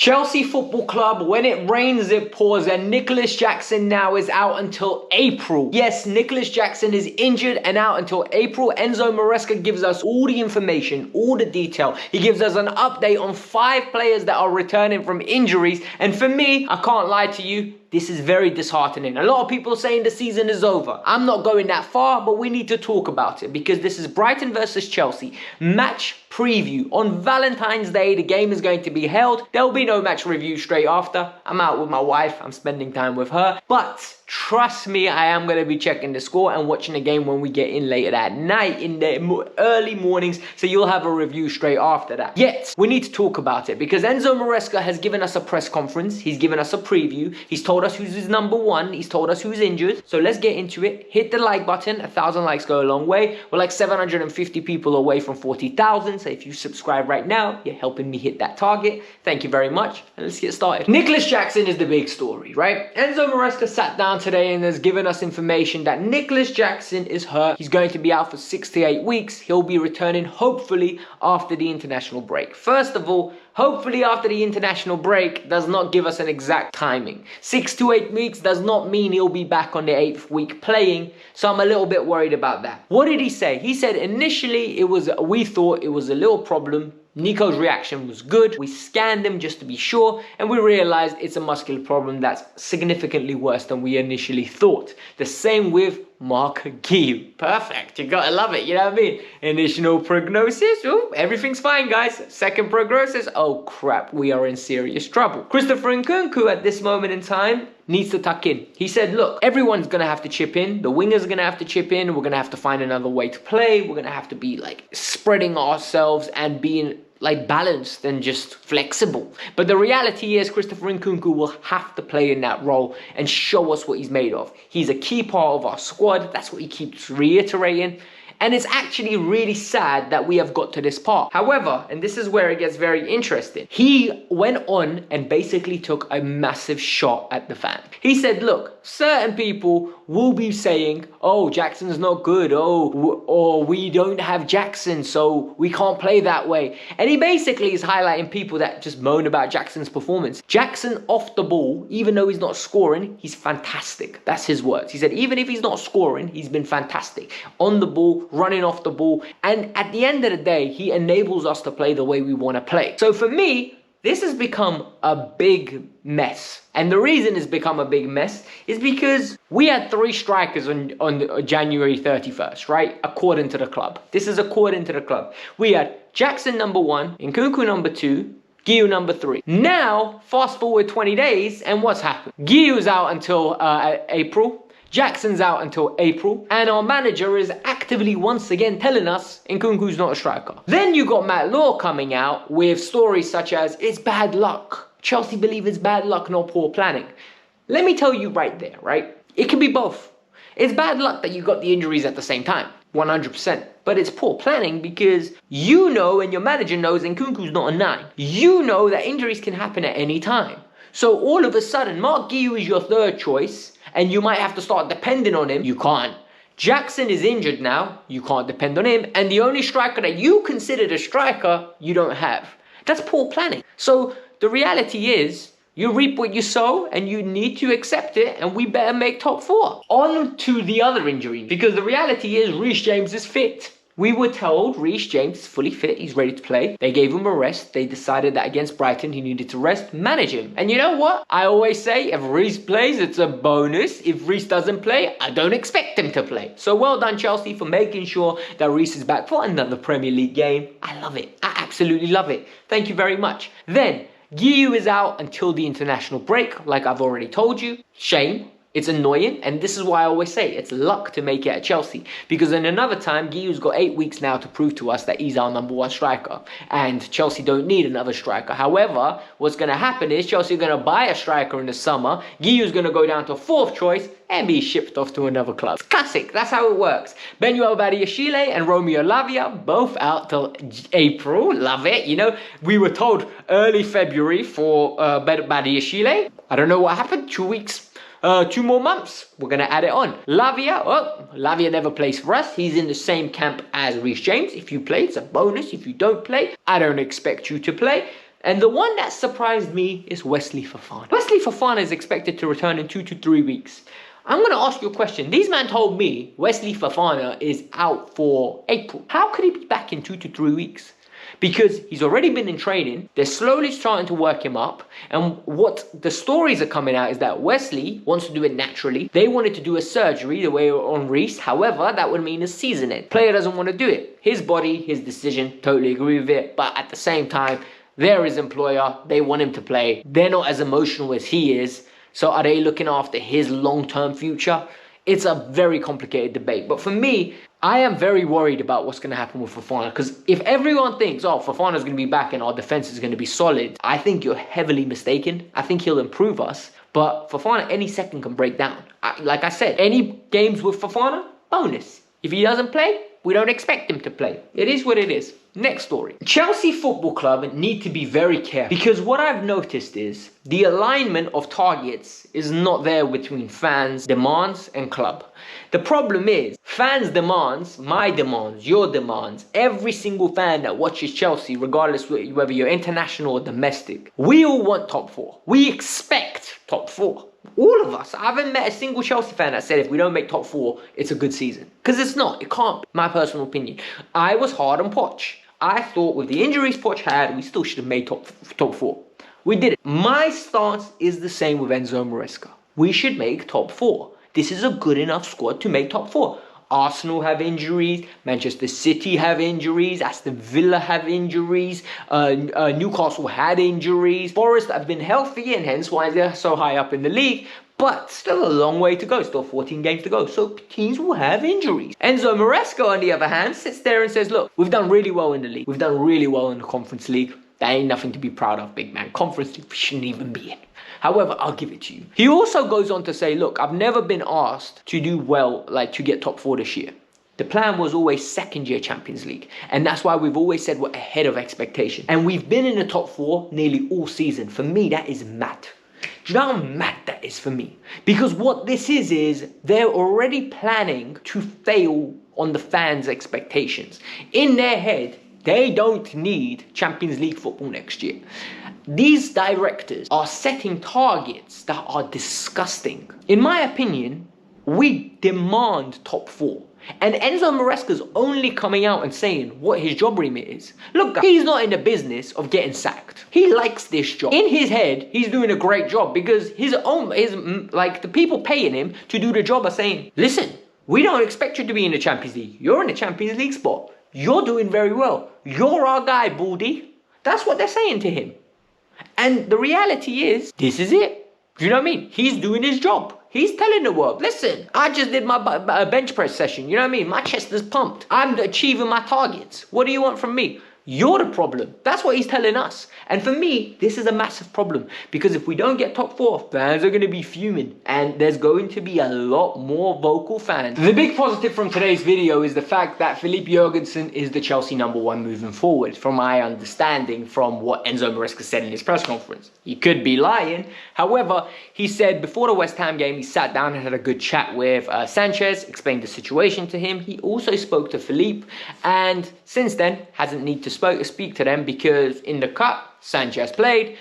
Chelsea Football Club, when it rains, it pours, and Nicholas Jackson now is out until April. Yes, Nicholas Jackson is injured and out until April. Enzo Maresca gives us all the information, all the detail. He gives us an update on 5 players that are returning from injuries. And for me, I can't lie to you, this is very disheartening. A lot of people are saying the season is over. I'm not going that far, but we need to talk about it because this is Brighton versus Chelsea. Match preview. On Valentine's Day, the game is going to be held. There will be no match review straight after. I'm out with my wife. I'm spending time with her. But trust me, I am going to be checking the score and watching the game when we get in later that night in the early mornings. So you'll have a review straight after that. Yet, we need to talk about it because Enzo Maresca has given us a press conference. He's given us a preview. He's told us who's his number one. He's told us who's injured. So let's get into it. Hit the like button. 1,000 likes go a long way. We're like 750 people away from 40,000. So if you subscribe right now, you're helping me hit that target. Thank you very much. And let's get started. Nicholas Jackson is the big story, right? Enzo Maresca sat down today and has given us information that Nicholas Jackson is hurt. He's going to be out for 6 to 8 weeks. He'll be returning hopefully after the international break. First of all, hopefully after the international break does not give us an exact timing. 6 to 8 weeks does not mean he'll be back on the 8th week playing, so I'm a little bit worried about that. What did he say? He said initially we thought it was a little problem. Nico's reaction was good. We scanned him just to be sure, and we realized it's a muscular problem that's significantly worse than we initially thought. The same with Mark Guiu. Perfect. You gotta love it. You know what I mean? Initial prognosis. Ooh, everything's fine, guys. Second prognosis. Oh, crap. We are in serious trouble. Christopher Nkunku at this moment in time needs to tuck in. He said, look, everyone's going to have to chip in. The wingers are going to have to chip in. We're going to have to find another way to play. We're going to have to be like spreading ourselves and being like balanced and just flexible. But the reality is Christopher Nkunku will have to play in that role and show us what he's made of. He's a key part of our squad. That's what he keeps reiterating. And it's actually really sad that we have got to this part. However, and this is where it gets very interesting, he went on and basically took a massive shot at the fan. He said, look, certain people will be saying, oh, Jackson's not good, or we don't have Jackson, so we can't play that way. And he basically is highlighting people that just moan about Jackson's performance. Jackson off the ball, even though he's not scoring, he's fantastic. That's his words. He said, even if he's not scoring, he's been fantastic. On the ball, running off the ball, and at the end of the day, he enables us to play the way we want to play. So for me, this has become a big mess. And the reason it's become a big mess is because we had 3 strikers on January 31st, right? According to the club. This is according to the club. We had Jackson number 1, Nkunku number 2, Guiu number 3. Now, fast forward 20 days, and what's happened? Guiu's out until April. Jackson's out until April, and our manager is actively once again telling us Nkunku's not a striker. Then you got Matt Law coming out with stories such as, it's bad luck. Chelsea believe it's bad luck, not poor planning. Let me tell you right there, right? It can be both. It's bad luck that you got the injuries at the same time, 100%. But it's poor planning because you know and your manager knows Nkunku's not a 9. You know that injuries can happen at any time. So all of a sudden, Mark Guiu is your 3rd choice, and you might have to start depending on him. You can't. Jackson is injured now. You can't depend on him. And the only striker that you considered a striker, you don't have. That's poor planning. So the reality is, you reap what you sow, and you need to accept it, and we better make top 4. On to the other injury, because the reality is Reece James is fit. We were told Reece James is fully fit, he's ready to play. They gave him a rest. They decided that against Brighton he needed to rest, manage him. And you know what? I always say if Reece plays, it's a bonus. If Reece doesn't play, I don't expect him to play. So well done Chelsea for making sure that Reece is back for another Premier League game. I love it. I absolutely love it. Thank you very much. Then, Guiu is out until the international break, like I've already told you. Shame. It's annoying, and this is why I always say it's luck to make it at Chelsea. Because in another time, Guiu's got 8 weeks now to prove to us that he's our number 1 striker. And Chelsea don't need another striker. However, what's going to happen is Chelsea are going to buy a striker in the summer. Guiu's going to go down to 4th choice and be shipped off to another club. It's classic. That's how it works. Benuel Badiashile and Romeo Lavia, both out till April. Love it. You know, we were told early February for Badiashile. I don't know what happened. 2 weeks. 2 more months, we're going to add it on. Lavia, Lavia never plays for us. He's in the same camp as Reece James. If you play, it's a bonus. If you don't play, I don't expect you to play. And the one that surprised me is Wesley Fofana. Wesley Fofana is expected to return in 2 to 3 weeks. I'm going to ask you a question. These men told me Wesley Fofana is out for April. How could he be back in 2 to 3 weeks? Because he's already been in training. They're slowly starting to work him up. And what the stories are coming out is that Wesley wants to do it naturally. They wanted to do a surgery the way on Reece. However, that would mean a season end. Player doesn't want to do it. His body, his decision, totally agree with it. But at the same time, they're his employer. They want him to play. They're not as emotional as he is. So are they looking after his long-term future? It's a very complicated debate. But for me, I am very worried about what's going to happen with Fofana. Because if everyone thinks, oh, Fofana's going to be back and our defense is going to be solid, I think you're heavily mistaken. I think he'll improve us. But Fofana any second can break down. Like I said, any games with Fofana, bonus. If he doesn't play, we don't expect him to play. It is what it is. Next story. Chelsea Football Club need to be very careful because what I've noticed is the alignment of targets is not there between fans' demands and club. The problem is fans' demands, my demands, your demands, every single fan that watches Chelsea, regardless whether you're international or domestic, we all want top 4. We expect top 4. All of us. I haven't met a single Chelsea fan that said if we don't make top 4, it's a good season. Because it's not. It can't be. My personal opinion. I was hard on Poch. I thought with the injuries Poch had, we still should have made top 4. We did it. My stance is the same with Enzo Maresca. We should make top 4. This is a good enough squad to make top 4. Arsenal have injuries, Manchester City have injuries, Aston Villa have injuries, Newcastle had injuries, Forest have been healthy and hence why they're so high up in the league, but still a long way to go, still 14 games to go, so teams will have injuries. Enzo Maresca on the other hand sits there and says, look, we've done really well in the league, we've done really well in the Conference League, that ain't nothing to be proud of, big man. Conference League we shouldn't even be in. However, I'll give it to you. He also goes on to say, look, I've never been asked to do well, like to get top 4 this year. The plan was always second year Champions League. And that's why we've always said we're ahead of expectation. And we've been in the top 4 nearly all season. For me, that is mad. Do you know how mad that is for me? Because what this is they're already planning to fail on the fans' expectations. In their head, they don't need Champions League football next year. These directors are setting targets that are disgusting. In my opinion, we demand top 4. And Enzo Maresca's only coming out and saying what his job remit is. Look, he's not in the business of getting sacked. He likes this job. In his head, he's doing a great job because the people paying him to do the job are saying, listen, we don't expect you to be in the Champions League. You're in the Champions League spot. You're doing very well. You're our guy, Baldy. That's what they're saying to him. And the reality is, this is it. Do you know what I mean? He's doing his job. He's telling the world, listen, I just did my bench press session. You know what I mean? My chest is pumped. I'm achieving my targets. What do you want from me? You're the problem. That's what he's telling us. And for me, this is a massive problem. Because if we don't get top 4, fans are going to be fuming. And there's going to be a lot more vocal fans. The big positive from today's video is the fact that Philippe Jurgensen is the Chelsea #1 moving forward. From my understanding from what Enzo Maresca said in his press conference. He could be lying. However, he said before the West Ham game, he sat down and had a good chat with Sanchez, explained the situation to him. He also spoke to Philippe. And since then, hasn't needed to speak to them because in the cup, Sanchez played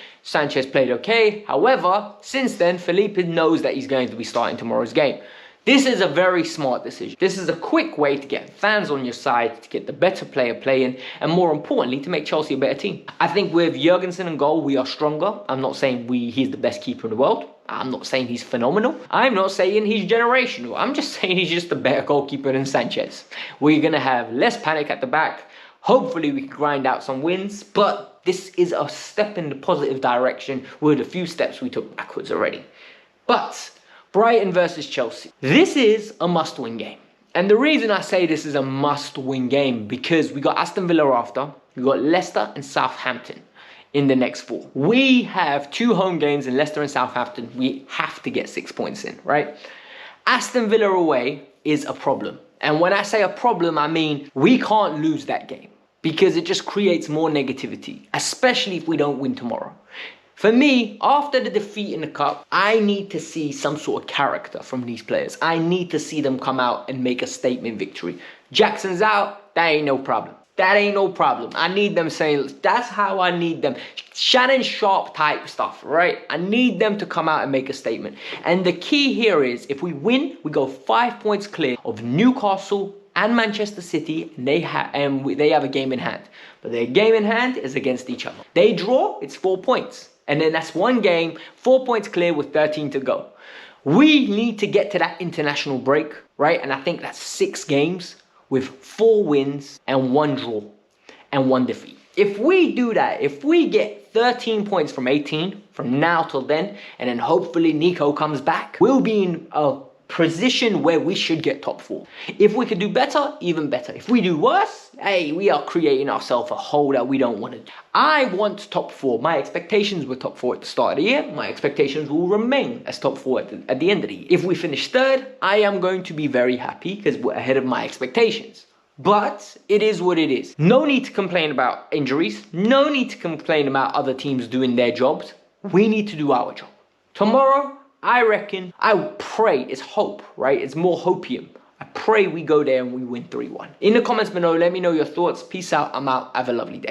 okay. However, since then, Felipe knows that he's going to be starting tomorrow's game. This is a very smart decision. This is a quick way to get fans on your side, to get the better player playing, and more importantly, to make Chelsea a better team. I think with Jurgensen in goal, we are stronger. I'm not saying he's the best keeper in the world. I'm not saying he's phenomenal. I'm not saying he's generational. I'm just saying he's just a better goalkeeper than Sanchez. We're going to have less panic at the back. Hopefully we can grind out some wins, but this is a step in the positive direction with a few steps we took backwards already. But Brighton versus Chelsea. This is a must-win game. And the reason I say this is a must-win game because we got Aston Villa after, we got Leicester and Southampton in the next 4. We have 2 home games in Leicester and Southampton. We have to get 6 points in, right? Aston Villa away is a problem. And when I say a problem, I mean we can't lose that game because it just creates more negativity, especially if we don't win tomorrow. For me, after the defeat in the cup, I need to see some sort of character from these players. I need to see them come out and make a statement victory. Jackson's out, that ain't no problem. That ain't no problem. I need them saying, that's how I need them. Shannon Sharp type stuff, right? I need them to come out and make a statement. And the key here is, if we win, we go 5 points clear of Newcastle and Manchester City, and they have a game in hand. But their game in hand is against each other. They draw, it's 4 points. And then that's one game, 4 points clear with 13 to go. We need to get to that international break, right? And I think that's 6 games with 4 wins and 1 draw and 1 defeat. If we do that, if we get 13 points from 18 from now till then, and then hopefully Nico comes back, we'll be in a position where we should get top 4. If we could do better, even better. If we do worse, hey, we are creating ourselves a hole that we don't want to do. I want top 4. My expectations were top 4 at the start of the year. My expectations will remain as top 4 at the end of the year. If we finish 3rd, I am going to be very happy because we're ahead of my expectations. But it is what it is. No need to complain about injuries. No need to complain about other teams doing their jobs. We need to do our job. Tomorrow, I reckon, I pray, it's hope, right? It's more hopium. I pray we go there and we win 3-1. In the comments below, let me know your thoughts. Peace out. I'm out. Have a lovely day.